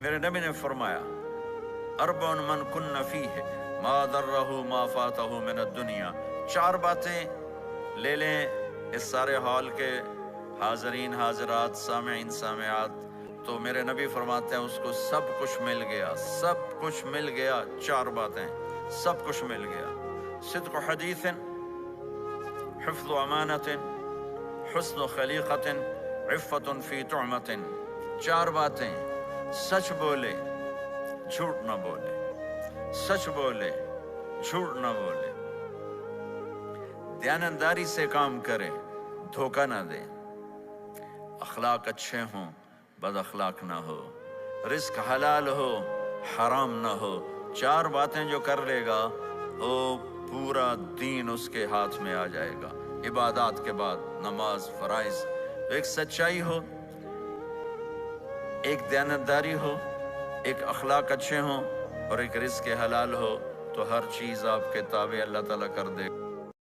میرے نبی نے فرمایا اربع من کن فیہ ما ضرہ ما فاتہ من الدنیا، چار باتیں لے لیں اس سارے ہال کے حاضرین حاضرات سامعین سامعات، تو میرے نبی فرماتے ہیں اس کو سب کچھ مل گیا، سب کچھ مل گیا، چار باتیں سب کچھ مل گیا۔ صدق حدیث، حفظ امانت، حسن خلیقت، عفت فی طعمت، چار باتیں، سچ بولے جھوٹ نہ بولے، سچ بولے جھوٹ نہ بولے، دیانتداری سے کام کرے، دھوکہ نہ دے، اخلاق اچھے ہوں، بد اخلاق نہ ہو، رزق حلال ہو، حرام نہ ہو، چار باتیں جو کر لے گا وہ پورا دین اس کے ہاتھ میں آ جائے گا۔ عبادات کے بعد نماز فرائض، تو ایک سچائی ہو، ایک دیانتداری ہو، ایک اخلاق اچھے ہوں، اور ایک رزق حلال ہو، تو ہر چیز آپ کے تابع اللہ تعالیٰ کر دے۔